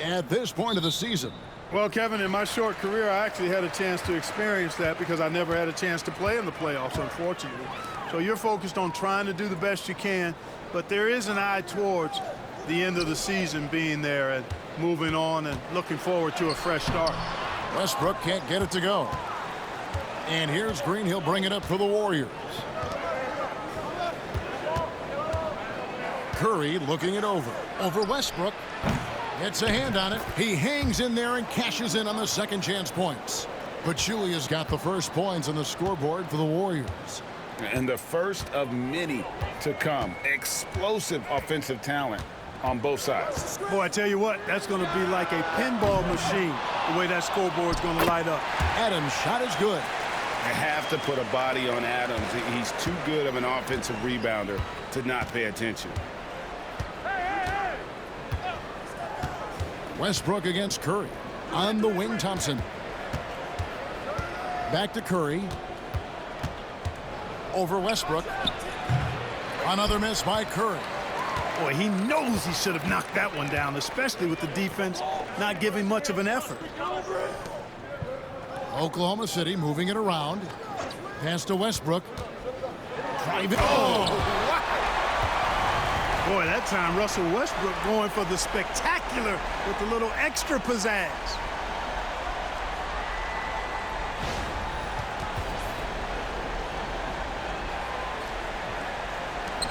at this point of the season? Well, Kevin, in my short career, I actually had a chance to experience that because I never had a chance to play in the playoffs, unfortunately. So you're focused on trying to do the best you can, but there is an eye towards the end of the season being there and moving on and looking forward to a fresh start. Westbrook can't get it to go. And here's Green. He'll bring it up for the Warriors. Curry looking it over. Over Westbrook. Gets a hand on it. He hangs in there and cashes in on the second chance points. Pachulia's got the first points on the scoreboard for the Warriors. And the first of many to come. Explosive offensive talent on both sides. Boy, I tell you what, that's going to be like a pinball machine, the way that scoreboard's going to light up. Adams' shot is good. You have to put a body on Adams. He's too good of an offensive rebounder to not pay attention. Westbrook against Curry. On the wing, Thompson. Back to Curry. Over Westbrook. Another miss by Curry. Boy, he knows he should have knocked that one down, especially with the defense not giving much of an effort. Oklahoma City moving it around. Pass to Westbrook. Drive it. Oh! Boy, that time Russell Westbrook going for the spectacular with a little extra pizzazz.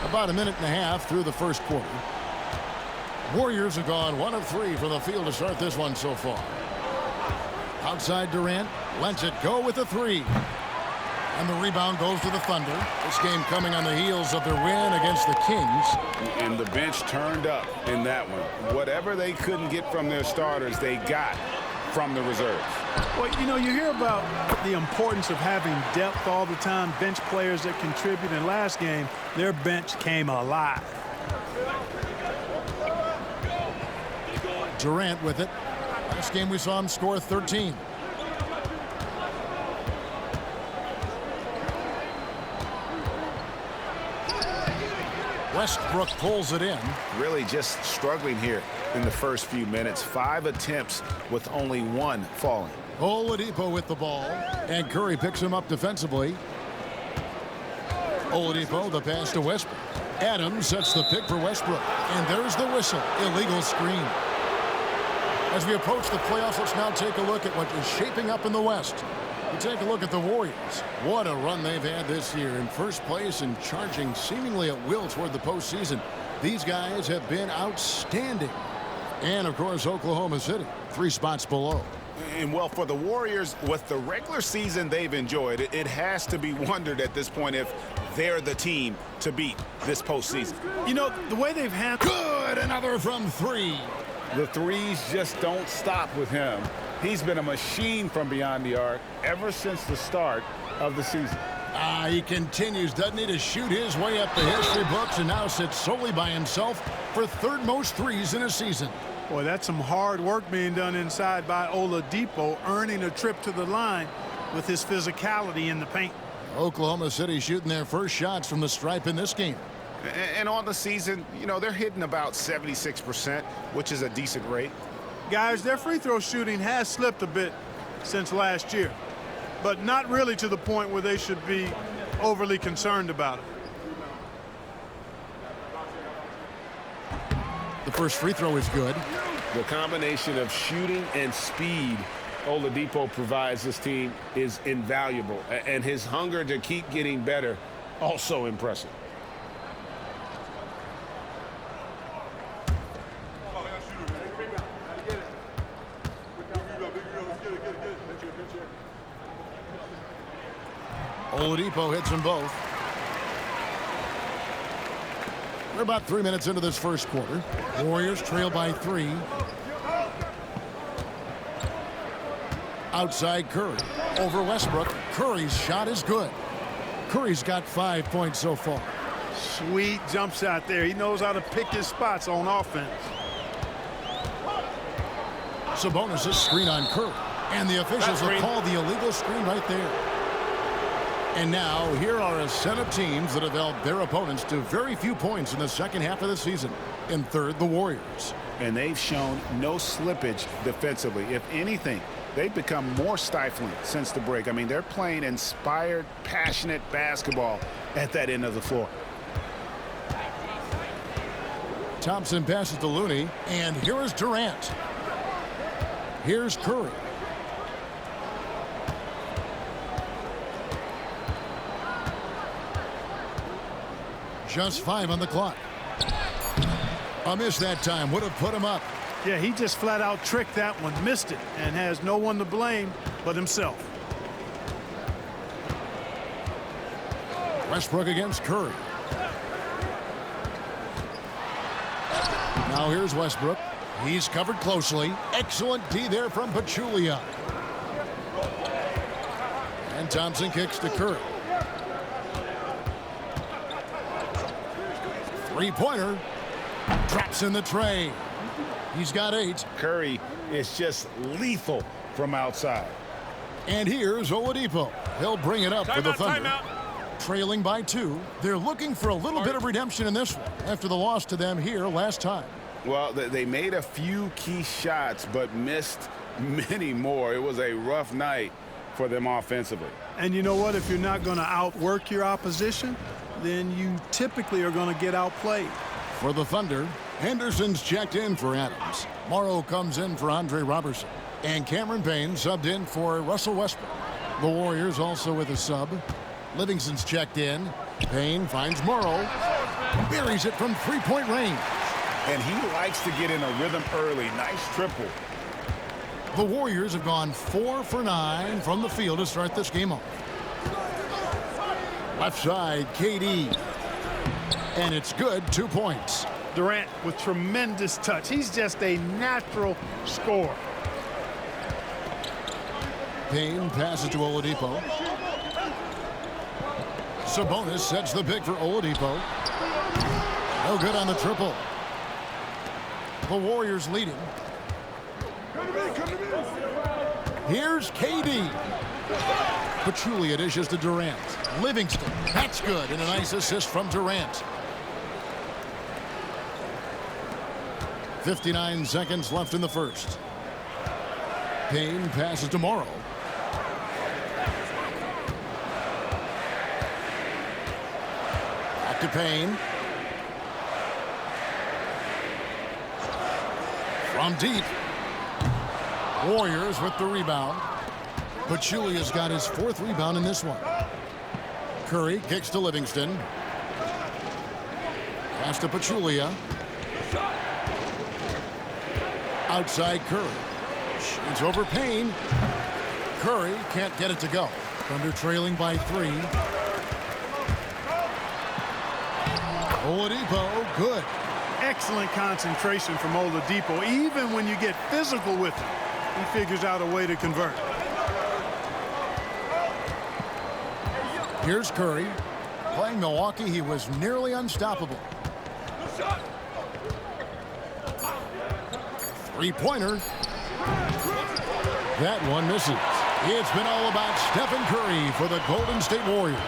About a minute and a half through the first quarter. Warriors have gone 1 of 3 from the field to start this one so far. Outside Durant, lets it go with a 3. And the rebound goes to the Thunder. This game coming on the heels of their win against the Kings. And the bench turned up in that one. Whatever they couldn't get from their starters, they got from the reserves. Well, you know, you hear about the importance of having depth all the time, bench players that contribute. In last game, their bench came alive. Durant with it. Last game we saw him score 13. Westbrook pulls it in. Really just struggling here in the first few minutes. 5 attempts with only 1 falling. Oladipo with the ball. And Curry picks him up defensively. Oladipo, the pass to Westbrook. Adams sets the pick for Westbrook. And there's the whistle. Illegal screen. As we approach the playoffs, let's now take a look at what is shaping up in the West. We take a look at the Warriors. What a run they've had this year, in first place and charging seemingly at will toward the postseason. These guys have been outstanding. And, of course, Oklahoma City, 3 spots below. And, well, for the Warriors, with the regular season they've enjoyed, it has to be wondered at this point if they're the team to beat this postseason. You know, the way they've handled... Good! Another from 3. The threes just don't stop with him. He's been a machine from beyond the arc ever since the start of the season. He continues, doesn't he, to shoot his way up the history books and now sits solely by himself for 3rd most threes in a season. Boy, that's some hard work being done inside by Oladipo, earning a trip to the line with his physicality in the paint. Oklahoma City shooting their first shots from the stripe in this game. And on the season, you know, they're hitting about 76%, which is a decent rate. Guys, their free throw shooting has slipped a bit since last year, but not really to the point where they should be overly concerned about it. The first free throw is good. The combination of shooting and speed Oladipo provides this team is invaluable, and his hunger to keep getting better also impressive. Oladipo hits them both. We're about 3 minutes into this first quarter. Warriors trail by 3. Outside Curry. Over Westbrook. Curry's shot is good. Curry's got 5 points so far. Sweet jump shot there. He knows how to pick his spots on offense. Sabonis' screen on Curry. And the officials have called the illegal screen right there. And now, here are a set of teams that have held their opponents to very few points in the second half of the season. In third, the Warriors. And they've shown no slippage defensively. If anything, they've become more stifling since the break. I mean, they're playing inspired, passionate basketball at that end of the floor. Thompson passes to Looney, and here is Durant. Here's Curry. Just 5 on the clock. A miss that time would have put him up. Yeah, he just flat out tricked that one, missed it, and has no one to blame but himself. Westbrook against Curry. Now here's Westbrook. He's covered closely. Excellent D there from Pachulia. And Thompson kicks to Curry. Three-pointer. Drops in the tray. He's got 8. Curry is just lethal from outside. And here's Oladipo. He'll bring it up for the Thunder. Timeout. Trailing by 2. They're looking for a little bit of redemption in this one after the loss to them here last time. Well, they made a few key shots, but missed many more. It was a rough night for them offensively. And you know what? If you're not going to outwork your opposition, then you typically are going to get outplayed. For the Thunder, Henderson's checked in for Adams. Morrow comes in for Andre Robertson. And Cameron Payne subbed in for Russell Westbrook. The Warriors also with a sub. Livingston's checked in. Payne finds Morrow. Buries it from three-point range. And he likes to get in a rhythm early. Nice triple. The Warriors have gone 4 for 9 from the field to start this game off. Left side, KD. And it's good, 2 points. Durant with tremendous touch. He's just a natural scorer. Payne passes to Oladipo. Sabonis sets the pick for Oladipo. No good on the triple. The Warriors leading. Here's KD. Pachulia dishes to Durant. Livingston. That's good. And a nice assist from Durant. 59 seconds left in the first. Payne passes to Morrow. Back to Payne. From deep. Warriors with the rebound. Pachulia's got his 4th rebound in this one. Curry kicks to Livingston. Pass to Pachulia. Outside Curry. Shoots over Payne. Curry can't get it to go. Thunder trailing by 3. Oladipo, good. Excellent concentration from Oladipo. Even when you get physical with him, he figures out a way to convert. Here's Curry. Playing Milwaukee, he was nearly unstoppable. Three-pointer. That one misses. It's been all about Stephen Curry for the Golden State Warriors.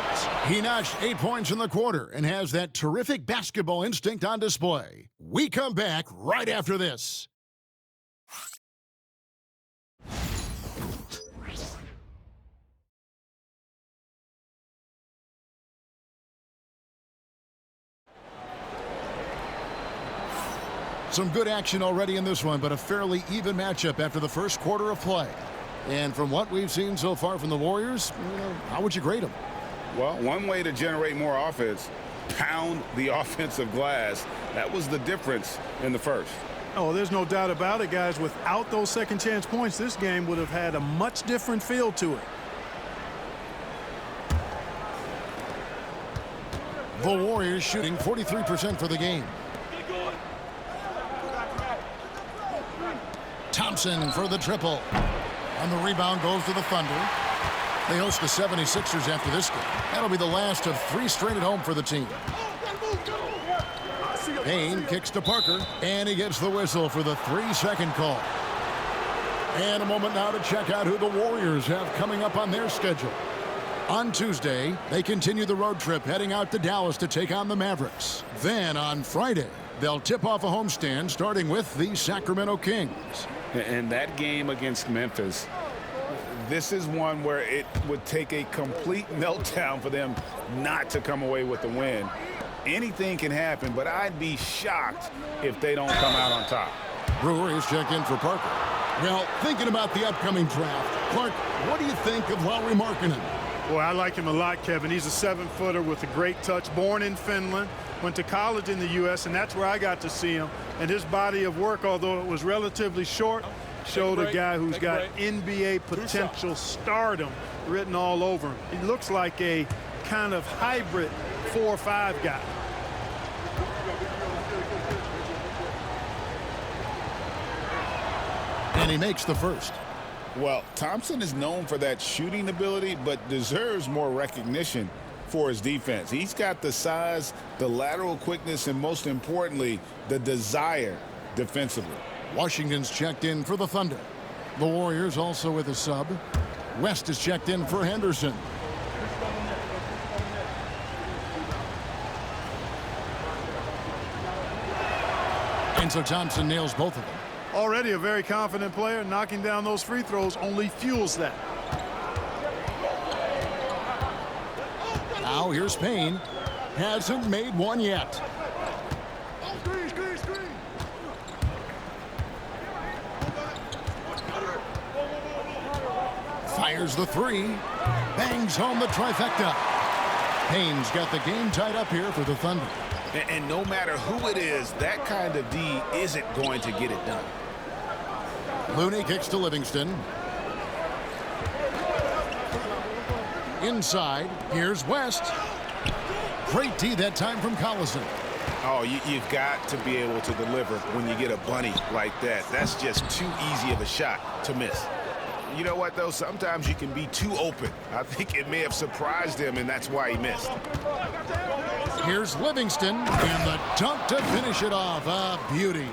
He notched 8 points in the quarter and has that terrific basketball instinct on display. We come back right after this. Some good action already in this one, but a fairly even matchup after the first quarter of play. And from what we've seen so far from the Warriors, how would you grade them? Well, one way to generate more offense, pound the offensive glass. That was the difference in the first. Oh, there's no doubt about it, guys. Without those second chance points, this game would have had a much different feel to it. The Warriors shooting 43% for the game. Thompson for the triple. And the rebound goes to the Thunder. They host the 76ers after this game. That'll be the last of 3 straight at home for the team. Payne kicks to Parker, and he gets the whistle for the 3-second call. And a moment now to check out who the Warriors have coming up on their schedule. On Tuesday, they continue the road trip heading out to Dallas to take on the Mavericks. Then on Friday, they'll tip off a homestand starting with the Sacramento Kings. And that game against Memphis, this is one where it would take a complete meltdown for them not to come away with the win. Anything can happen, but I'd be shocked if they don't come out on top. Brewer is checked in for Parker. Well, thinking about the upcoming draft, Clark, what do you think of Lauri Markkanen? Boy, I like him a lot, Kevin. He's a 7-footer with a great touch, born in Finland, went to college in the U.S., and that's where I got to see him. And his body of work, although it was relatively short, showed a guy who's got NBA potential stardom written all over him. He looks like a kind of hybrid 4-5 guy. And he makes the first. Well, Thompson is known for that shooting ability, but deserves more recognition for his defense. He's got the size, the lateral quickness, and most importantly, the desire defensively. Washington's checked in for the Thunder. The Warriors also with a sub. West is checked in for Henderson. And so Thompson nails both of them. Already a very confident player. Knocking down those free throws only fuels that. Now here's Payne. Hasn't made one yet. Fires the three. Bangs home the trifecta. Payne's got the game tied up here for the Thunder. And no matter who it is, that kind of D isn't going to get it done. Looney kicks to Livingston. Inside, here's West. Great D that time from Collison. Oh, you've got to be able to deliver when you get a bunny like that. That's just too easy of a shot to miss. You know what, though? Sometimes you can be too open. I think it may have surprised him, and that's why he missed. Here's Livingston, and the dunk to finish it off. A beauty.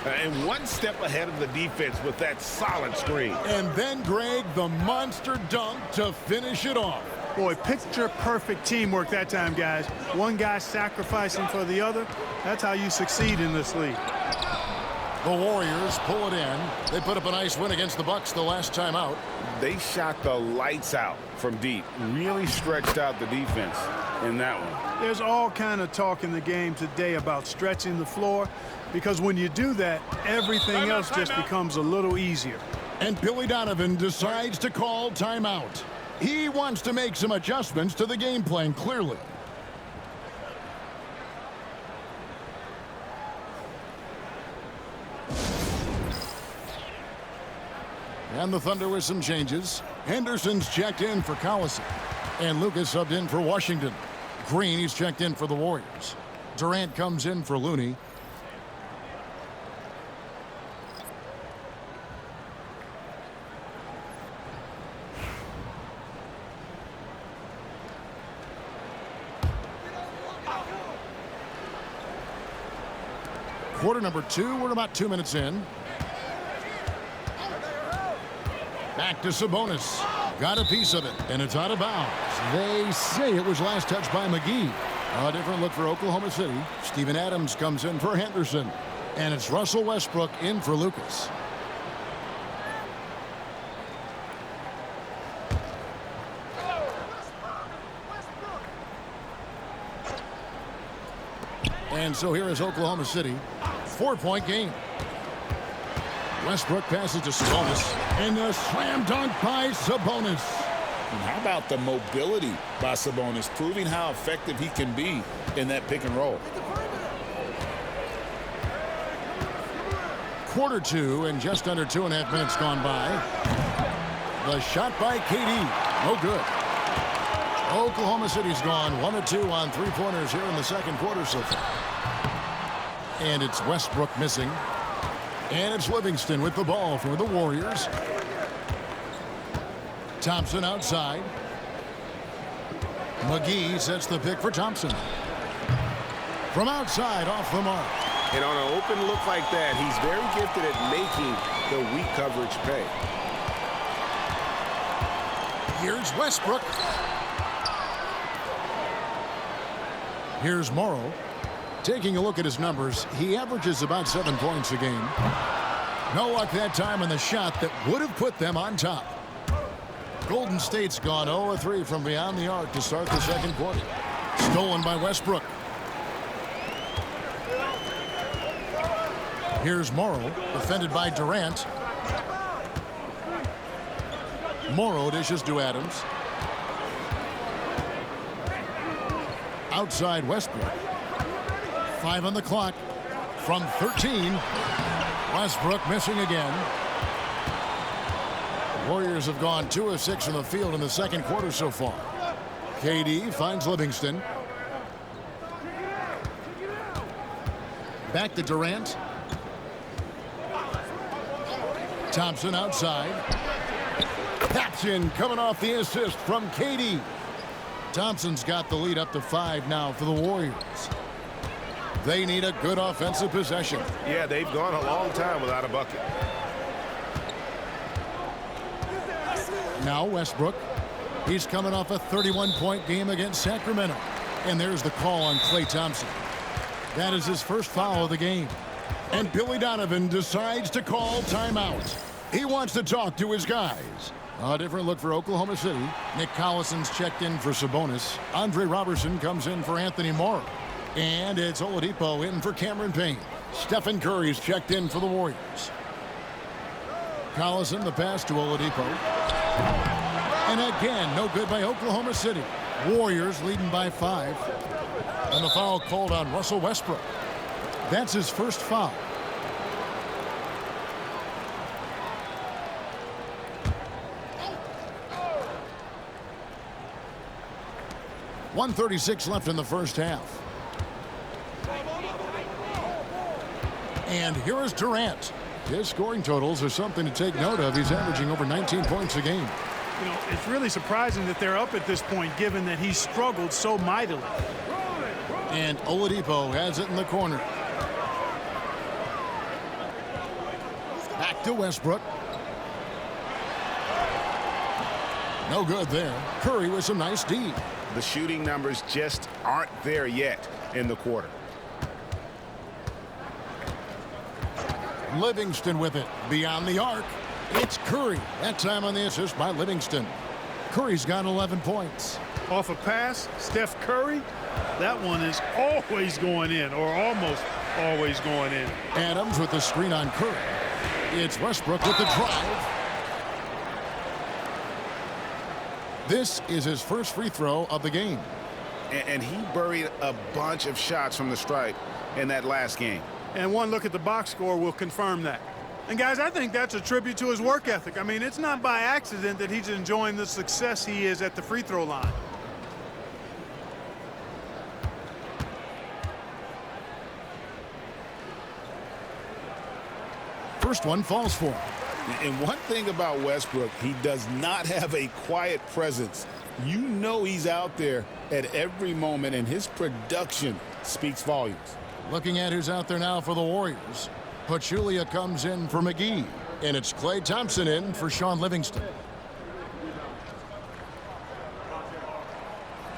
And one step ahead of the defense with that solid screen. And then, Greg, the monster dunk to finish it off. Boy, picture-perfect teamwork that time, guys. One guy sacrificing for the other. That's how you succeed in this league. The Warriors pull it in. They put up a nice win against the Bucks the last time out. They shot the lights out from deep. Really stretched out the defense in that one. There's all kind of talk in the game today about stretching the floor, because when you do that, everything else just becomes a little easier. And Billy Donovan decides to call timeout. He wants to make some adjustments to the game plan, clearly. And the Thunder with some changes. Henderson's checked in for Collison. And Lucas subbed in for Washington. Green, he's checked in for the Warriors. Durant comes in for Looney. Quarter number 2, we're about 2 minutes in. Back to Sabonis. Got a piece of it, and it's out of bounds. They say it was last touched by McGee. A different look for Oklahoma City. Steven Adams comes in for Henderson. And it's Russell Westbrook in for Lucas. And so here is Oklahoma City. 4-point game. Westbrook passes to Sabonis. And a slam dunk by Sabonis. And how about the mobility by Sabonis, proving how effective he can be in that pick and roll. Quarter 2 and just under 2.5 minutes gone by. The shot by KD. No good. Oklahoma City's gone 1 of 2 on three-pointers here in the second quarter so far. And it's Westbrook missing. And it's Livingston with the ball for the Warriors. Thompson outside. McGee sets the pick for Thompson. From outside, off the mark. And on an open look like that, he's very gifted at making the weak coverage pay. Here's Westbrook. Here's Morrow. Taking a look at his numbers, he averages about 7 points a game. No luck that time on the shot that would have put them on top. Golden State's gone 0-3 from beyond the arc to start the second quarter. Stolen by Westbrook. Here's Morrow, defended by Durant. Morrow dishes to Adams. Outside Westbrook. 5 on the clock. From 13. Westbrook missing again. Warriors have gone 2 of 6 from the field in the second quarter so far. KD finds Livingston. Back to Durant. Thompson outside. Taps in, coming off the assist from KD. Thompson's got the lead up to 5 now for the Warriors. They need a good offensive possession. Yeah, they've gone a long time without a bucket. Now Westbrook. He's coming off a 31-point game against Sacramento. And there's the call on Klay Thompson. That is his first foul of the game. And Billy Donovan decides to call timeout. He wants to talk to his guys. A different look for Oklahoma City. Nick Collison's checked in for Sabonis. Andre Robertson comes in for Anthony Morrow. And it's Oladipo in for Cameron Payne. Stephen Curry's checked in for the Warriors. Collison, the pass to Oladipo. And again, no good by Oklahoma City. Warriors leading by 5. And the foul called on Russell Westbrook. That's his first foul. .136 left in the first half. And here is Durant. His scoring totals are something to take note of. He's averaging over 19 points a game. You know, it's really surprising that they're up at this point, given that he struggled so mightily. And Oladipo has it in the corner. Back to Westbrook. No good there. Curry with some nice D. The shooting numbers just aren't there yet in the quarter. Livingston with it. Beyond the arc. It's Curry. That time on the assist by Livingston. Curry's got 11 points. Off a pass, Steph Curry, that one is always going in, or almost always going in. Adams with the screen on Curry. It's Westbrook with the drive. This is his first free throw of the game. And he buried a bunch of shots from the stripe in that last game. And one look at the box score will confirm that. And guys, I think that's a tribute to his work ethic. I mean, it's not by accident that he's enjoying the success he is at the free throw line. First one falls for him. And one thing about Westbrook, he does not have a quiet presence. You know he's out there at every moment, and his production speaks volumes. Looking at who's out there now for the Warriors. Pachulia comes in for McGee. And it's Klay Thompson in for Shaun Livingston.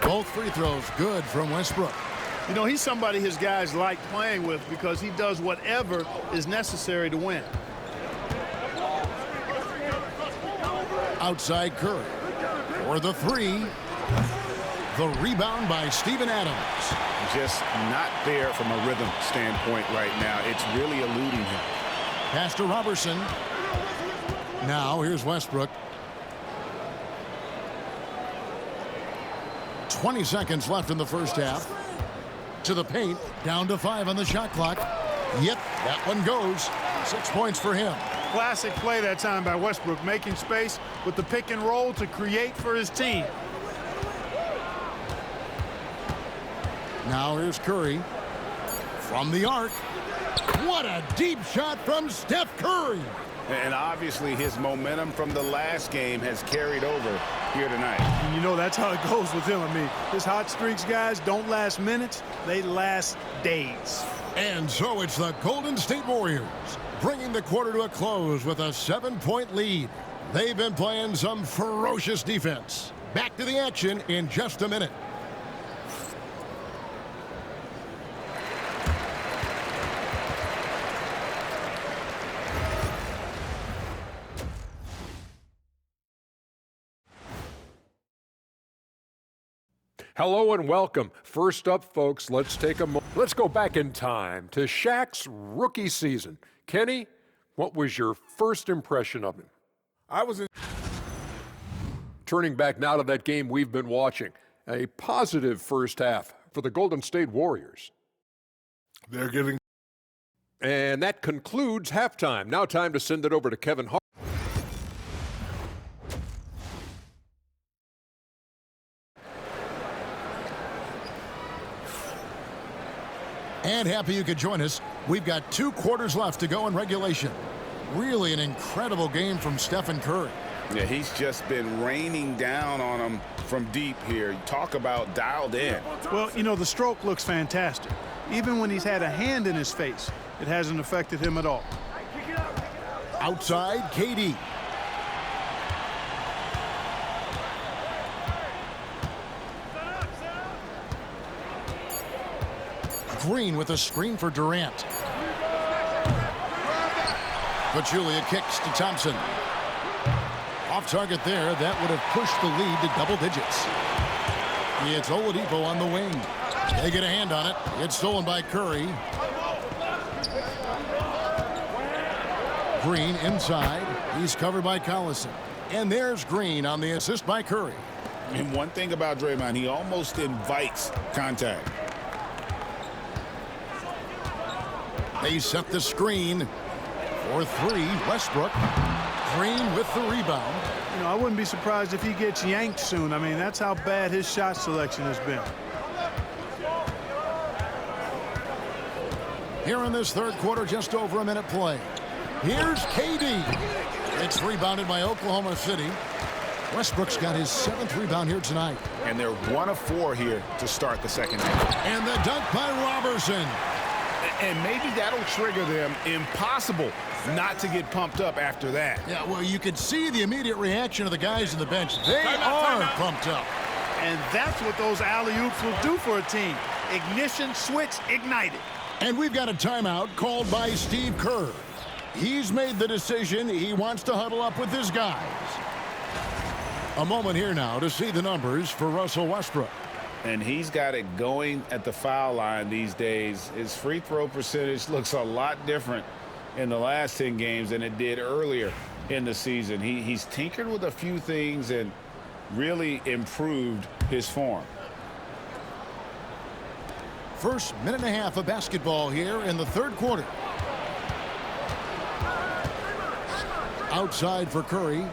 Both free throws good from Westbrook. You know, he's somebody his guys like playing with because he does whatever is necessary to win. Outside Curry for the 3. The rebound by Steven Adams. Just not there from a rhythm standpoint right now. It's really eluding him. Pass to Robertson. Now here's Westbrook. 20 seconds left in the first half. To the paint. Down to 5 on the shot clock. Yep, that one goes. 6 points for him. Classic play that time by Westbrook, making space with the pick and roll to create for his team. Now here's Curry from the arc. What a deep shot from Steph Curry. And obviously his momentum from the last game has carried over here tonight. And you know that's how it goes with him. I mean, his hot streaks, guys, don't last minutes. They last days. And so it's the Golden State Warriors bringing the quarter to a close with a 7-point lead. They've been playing some ferocious defense. Back to the action in just a minute. Hello and welcome. First up, folks, let's go back in time to Shaq's rookie season. Kenny, what was your first impression of him? Turning back now to that game we've been watching, a positive first half for the Golden State Warriors. And that concludes halftime. Now time to send it over to Kevin Hart. And happy you could join us. We've got 2 quarters left to go in regulation. Really an incredible game from Stephen Curry. Yeah, he's just been raining down on him from deep here. Talk about dialed in. Well, you know, the stroke looks fantastic. Even when he's had a hand in his face, it hasn't affected him at all. Outside, KD. Green with a screen for Durant. Pachulia kicks to Thompson. Off target there. That would have pushed the lead to double digits. It's Oladipo on the wing. They get a hand on it. It's stolen by Curry. Green inside. He's covered by Collison. And there's Green on the assist by Curry. And one thing about Draymond, he almost invites contact. They set the screen for 3. Westbrook. Green with the rebound. You know, I wouldn't be surprised if he gets yanked soon. I mean, that's how bad his shot selection has been. Here in this third quarter, just over a minute play. Here's KD. It's rebounded by Oklahoma City. Westbrook's got his 7th rebound here tonight. And they're 1 of 4 here to start the second half. And the dunk by Robertson. And maybe that'll trigger them. Impossible not to get pumped up after that. Yeah, well, you could see the immediate reaction of the guys on the bench. They are pumped up. And that's what those alley-oops will do for a team. Ignition switch ignited. And we've got a timeout called by Steve Kerr. He's made the decision. He wants to huddle up with his guys. A moment here now to see the numbers for Russell Westbrook. And he's got it going at the foul line these days. His free throw percentage looks a lot different in the last 10 games than it did earlier in the season. He's tinkered with a few things and really improved his form. First minute and a half of basketball here in the third quarter. Outside for Curry.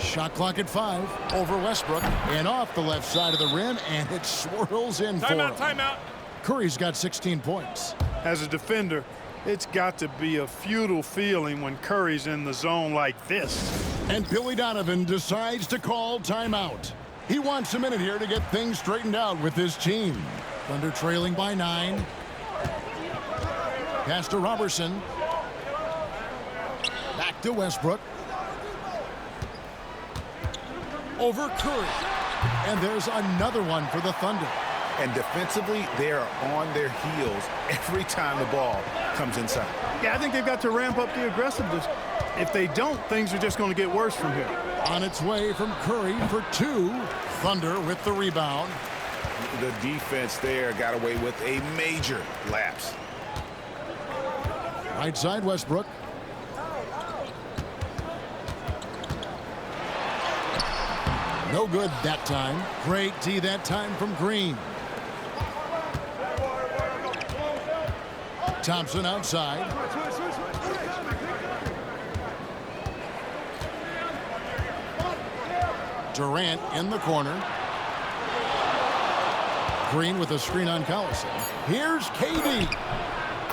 Shot clock at 5 over Westbrook and off the left side of the rim, and it swirls in for him. Timeout. Curry's got 16 points. As a defender, it's got to be a futile feeling when Curry's in the zone like this. And Billy Donovan decides to call timeout. He wants a minute here to get things straightened out with his team. Thunder trailing by 9. Pass to Robertson. Back to Westbrook. Over Curry. And there's another one for the Thunder. And defensively, they are on their heels every time the ball comes inside. Yeah, I think they've got to ramp up the aggressiveness. If they don't, things are just going to get worse from here. On its way from Curry for 2. Thunder with the rebound. The defense there got away with a major lapse. Right side, Westbrook. No good that time. Great D that time from Green. Thompson outside. Durant in the corner. Green with a screen on Collison. Here's KD.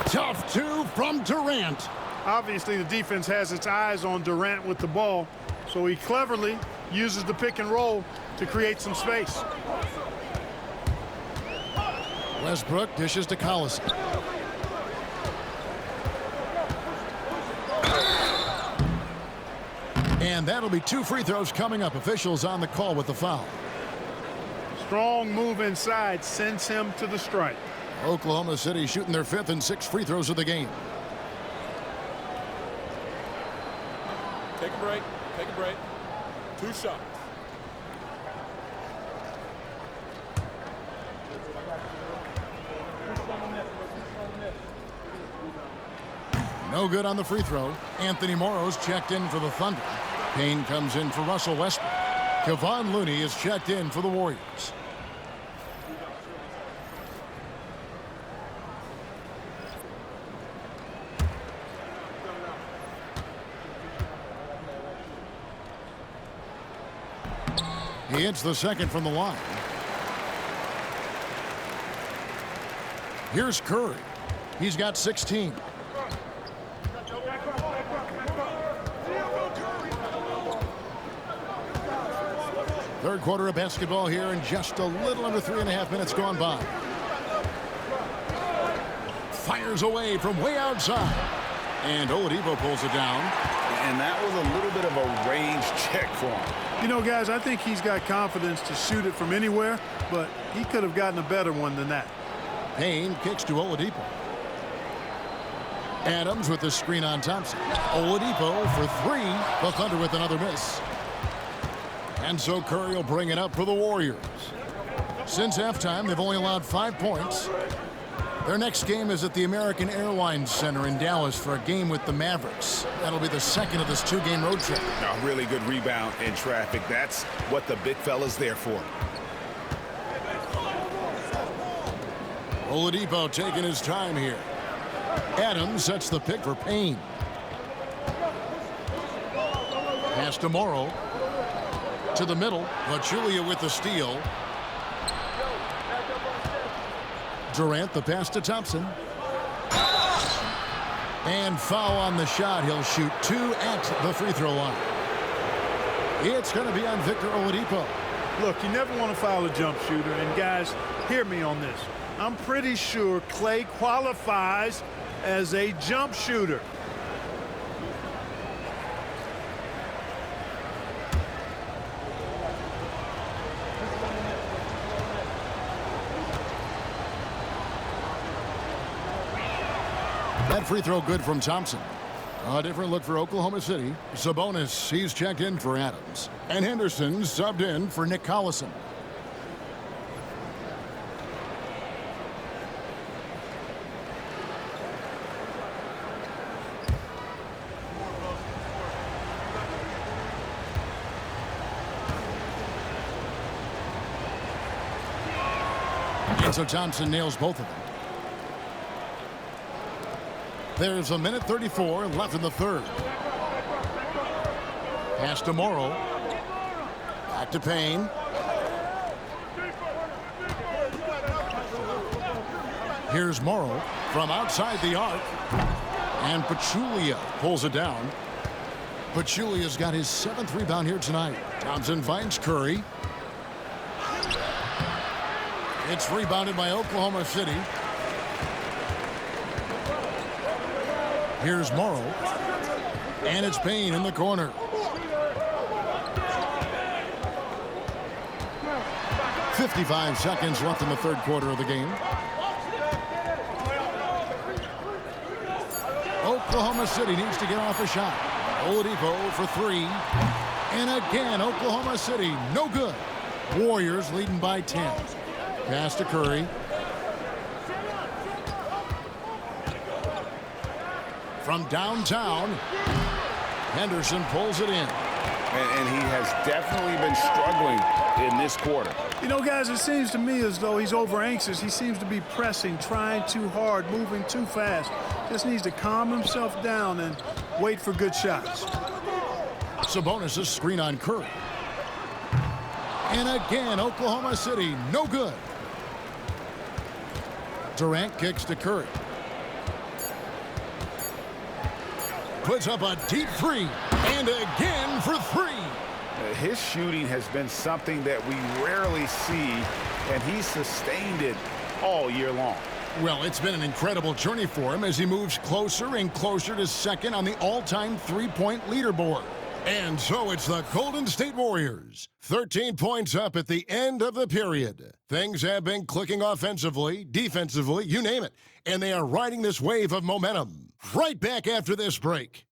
Tough 2 from Durant. Obviously, the defense has its eyes on Durant with the ball, so he cleverly uses the pick and roll to create some space. Westbrook dishes to Collison. And that'll be 2 free throws coming up. Officials on the call with the foul. Strong move inside sends him to the stripe. Oklahoma City shooting their 5th and 6th free throws of the game. Take a break. Take a break. 2 shots. No good on the free throw. Anthony Morrow's checked in for the Thunder. Payne comes in for Russell Westbrook. Kevon Looney is checked in for the Warriors. He hits the second from the line. Here's Curry. He's got 16. Third quarter of basketball here, and just a little under 3.5 minutes gone by. Fires away from way outside. And Oladipo pulls it down. And that was a little bit of a range check for him. You know, guys, I think he's got confidence to shoot it from anywhere, but he could have gotten a better one than that. Payne kicks to Oladipo. Adams with the screen on Thompson. Oladipo for 3. The Thunder with another miss. And so Curry will bring it up for the Warriors. Since halftime, they've only allowed 5 points. Their next game is at the American Airlines Center in Dallas for a game with the Mavericks. That'll be the second of this 2-game road trip. A really good rebound in traffic. That's what the big fella's there for. Oladipo taking his time here. Adams sets the pick for Payne. Pass to Morrow. To the middle. Pachulia with the steal. Durant the pass to Thompson. And foul on the shot. He'll shoot 2 at the free throw line. It's going to be on Victor Oladipo. Look, you never want to foul a jump shooter. And, guys, hear me on this. I'm pretty sure Klay qualifies as a jump shooter. That free throw good from Thompson. A different look for Oklahoma City. Sabonis, he's checked in for Adams. And Henderson subbed in for Nick Collison. And so Thompson nails both of them. There's 1:34 left in the third. Pass to Morrow. Back to Payne. Here's Morrow from outside the arc. And Pachulia pulls it down. Pachulia's got his 7th rebound here tonight. Thompson finds Curry. It's rebounded by Oklahoma City. Here's Morrow. And it's Payne in the corner. .55 seconds left in the third quarter of the game. Oklahoma City needs to get off a shot. Oladipo for 3. And again, Oklahoma City, no good. Warriors leading by 10. Pass to Curry. From downtown, Henderson pulls it in. And he has definitely been struggling in this quarter. You know, guys, it seems to me as though he's over anxious. He seems to be pressing, trying too hard, moving too fast. Just needs to calm himself down and wait for good shots. Sabonis' screen on Curry. And again, Oklahoma City, no good. Durant kicks to Curry. Puts up a deep 3. And again for 3. His shooting has been something that we rarely see, and he's sustained it all year long. Well, it's been an incredible journey for him as he moves closer and closer to second on the all-time three-point leaderboard. And so it's the Golden State Warriors. 13 points up at the end of the period. Things have been clicking offensively, defensively, you name it. And they are riding this wave of momentum. Right back after this break.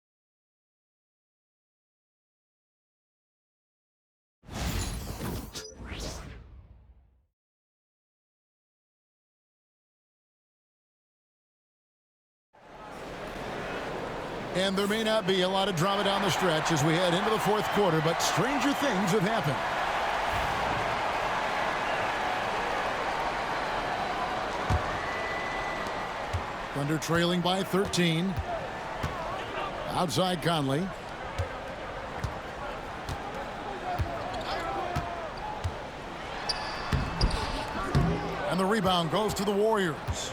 And there may not be a lot of drama down the stretch as we head into the fourth quarter, but stranger things have happened. Thunder trailing by 13. Outside Conley. And the rebound goes to the Warriors.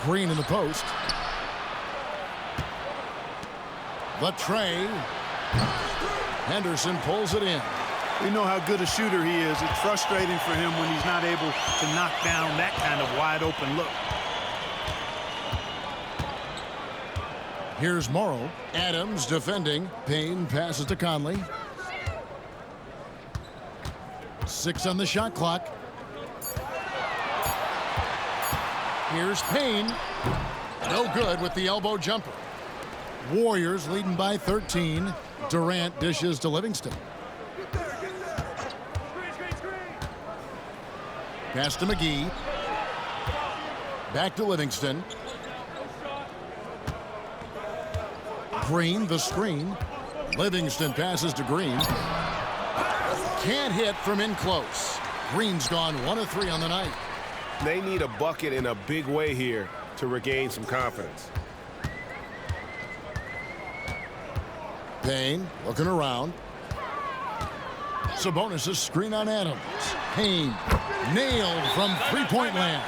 Green in the post. The tray. Henderson pulls it in. We know how good a shooter he is. It's frustrating for him when he's not able to knock down that kind of wide open look. Here's Morrow. Adams defending. Payne passes to Conley. 6 on the shot clock. Here's Payne. No good with the elbow jumper. Warriors leading by 13. Durant dishes to Livingston. Pass to McGee. Back to Livingston. Green, the screen. Livingston passes to Green. Can't hit from in close. Green's gone 1 of 3 on the night. They need a bucket in a big way here to regain some confidence. Payne looking around. Sabonis' screen on Adams. Payne nailed from three-point land.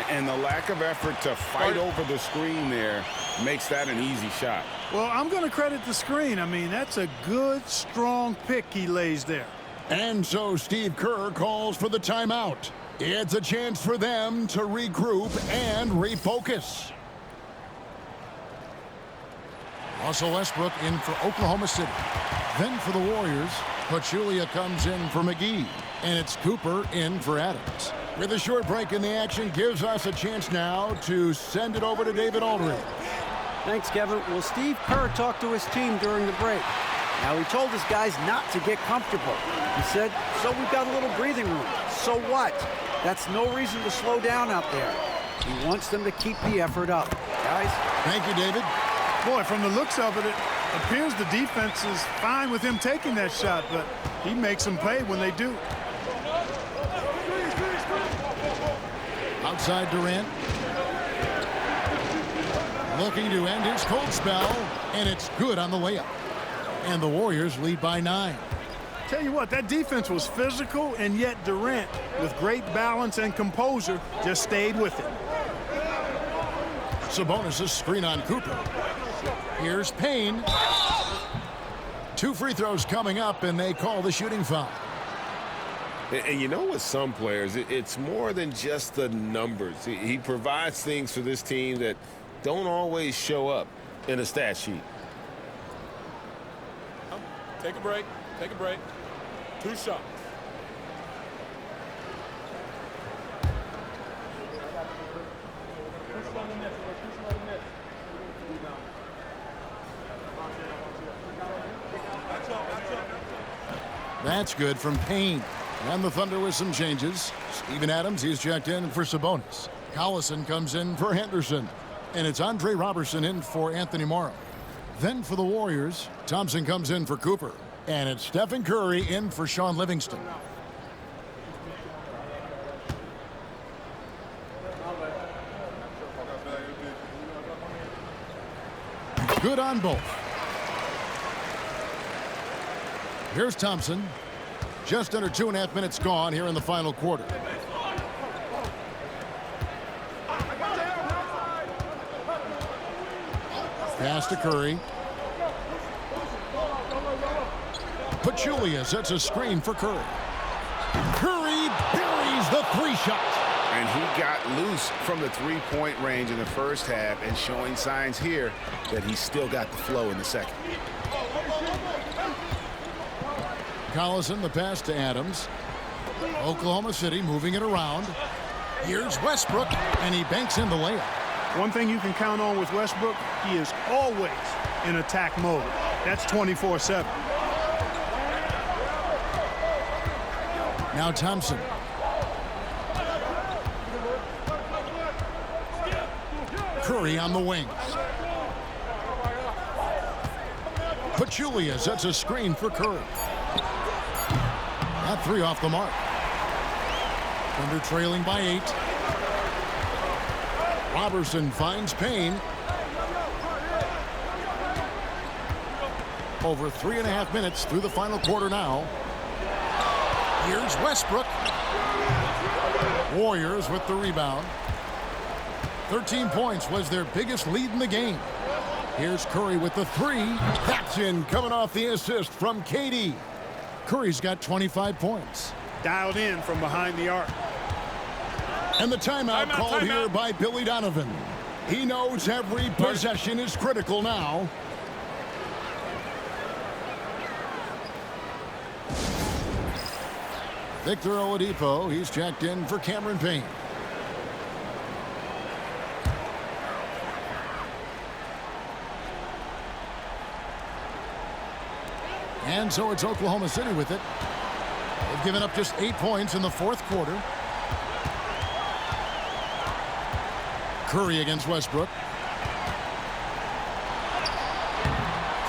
And the lack of effort to fight over the screen there makes that an easy shot. Well, I'm going to credit the screen. I mean, that's a good, strong pick he lays there. And so Steve Kerr calls for the timeout. It's a chance for them to regroup and refocus. Russell Westbrook in for Oklahoma City. Then for the Warriors, Pachulia comes in for McGee. And it's Cooper in for Adams. With a short break in the action gives us a chance now to send it over to David Aldridge. Thanks, Kevin. Well, Steve Kerr talked to his team during the break. Now, he told his guys not to get comfortable. He said, so we've got a little breathing room. So what? That's no reason to slow down out there. He wants them to keep the effort up. Guys? Thank you, David. Boy, from the looks of it, it appears the defense is fine with him taking that shot, but he makes them pay when they do. Outside Durant. Looking to end his cold spell, and it's good on the layup. And the Warriors lead by 9. Tell you what, that defense was physical, and yet Durant, with great balance and composure, just stayed with it. Sabonis' screen on Cooper. Here's Payne. 2 free throws coming up, and they call the shooting foul. And you know, with some players, it's more than just the numbers. He provides things for this team that don't always show up in a stat sheet. Take a break. Take a break. 2 shots. That's good from Payne. And the Thunder with some changes. Steven Adams, he's checked in for Sabonis. Collison comes in for Henderson. And it's Andre Robertson in for Anthony Morrow. Then for the Warriors, Thompson comes in for Cooper. And it's Stephen Curry in for Sean Livingston. Good on both. Here's Thompson. Just under 2.5 minutes gone here in the final quarter. Pass to Curry. Pachulia sets a screen for Curry. Curry buries the 3-shot. And he got loose from the three-point range in the first half and showing signs here that he's still got the flow in the second. Collison, the pass to Adams. Oklahoma City moving it around. Here's Westbrook, and he banks in the layup. One thing you can count on with Westbrook, he is always in attack mode. That's 24/7. Now Thompson. Curry on the wings. Pachulia sets a screen for Curry. That three off the mark. Thunder trailing by 8. Robertson finds Payne. Over 3.5 minutes through the final quarter now. Here's Westbrook. Warriors with the rebound. 13 points was their biggest lead in the game. Here's Curry with the three. That's in, coming off the assist from KD. Curry's got 25 points. Dialed in from behind the arc. And the timeout called here by Billy Donovan. He knows every possession is critical now. Victor Oladipo, he's checked in for Cameron Payne. And so it's Oklahoma City with it. They've given up just 8 points in the fourth quarter. Curry against Westbrook.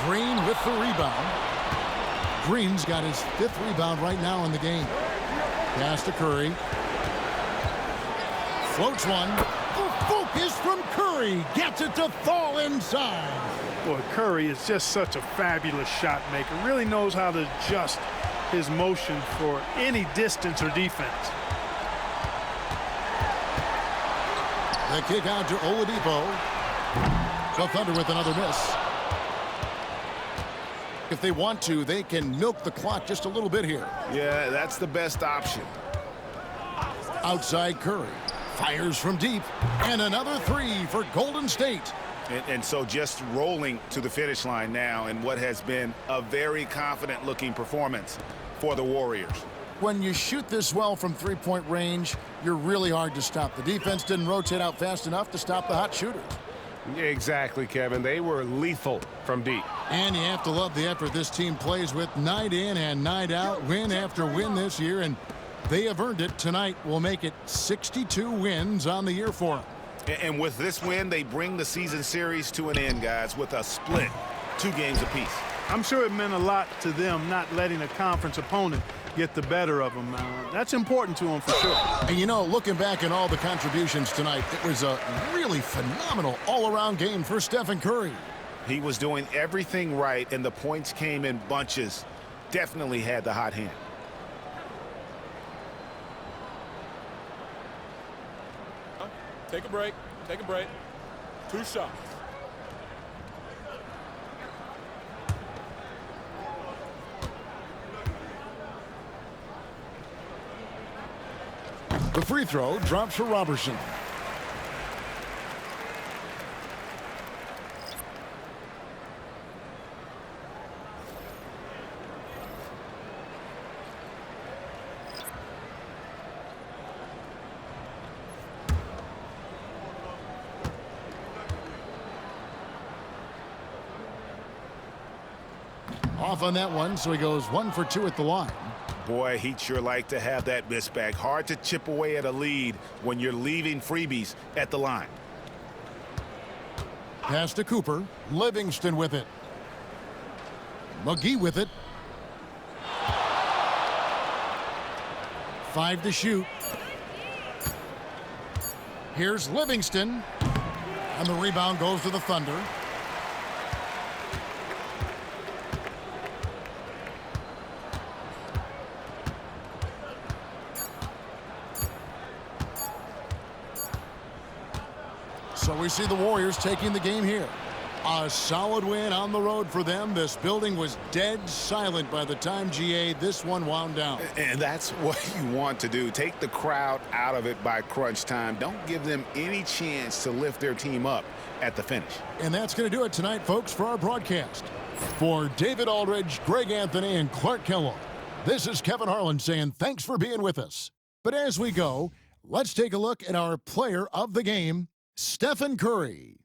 Green with the rebound. Green's got his 5th rebound right now in the game. Pass to Curry. Floats one. The focus from Curry. Gets it to fall inside. Boy, Curry is just such a fabulous shot maker. Really knows how to adjust his motion for any distance or defense. The kick out to Oladipo. The Thunder with another miss. If they want to, they can milk the clock just a little bit here. Yeah, that's the best option. Outside Curry. Fires from deep. And another three for Golden State. And so just rolling to the finish line now in what has been a very confident-looking performance for the Warriors. When you shoot this well from three-point range, you're really hard to stop. The defense didn't rotate out fast enough to stop the hot shooters. Exactly, Kevin. They were lethal from deep. And you have to love the effort this team plays with night in and night out, win after win this year, and they have earned it. Tonight will make it 62 wins on the year for them. And with this win, they bring the season series to an end, guys, with a split, 2 games apiece. I'm sure it meant a lot to them not letting a conference opponent get the better of them. That's important to them for sure. And you know, looking back at all the contributions tonight, it was a really phenomenal all-around game for Stephen Curry. He was doing everything right, and the points came in bunches. Definitely had the hot hand. Take a break. Take a break. 2 shots. The free throw drops for Robertson. Off on that one, so he goes 1 for 2 at the line. Boy, he'd sure like to have that miss back. Hard to chip away at a lead when you're leaving freebies at the line. Pass to Cooper. Livingston with it. McGee with it. 5 to shoot. Here's Livingston. And the rebound goes to the Thunder. So we see the Warriors taking the game here. A solid win on the road for them. This building was dead silent by the time, GA, this one wound down. And that's what you want to do. Take the crowd out of it by crunch time. Don't give them any chance to lift their team up at the finish. And that's going to do it tonight, folks, for our broadcast. For David Aldridge, Greg Anthony, and Clark Kellogg, this is Kevin Harlan saying thanks for being with us. But as we go, let's take a look at our player of the game, Stephen Curry.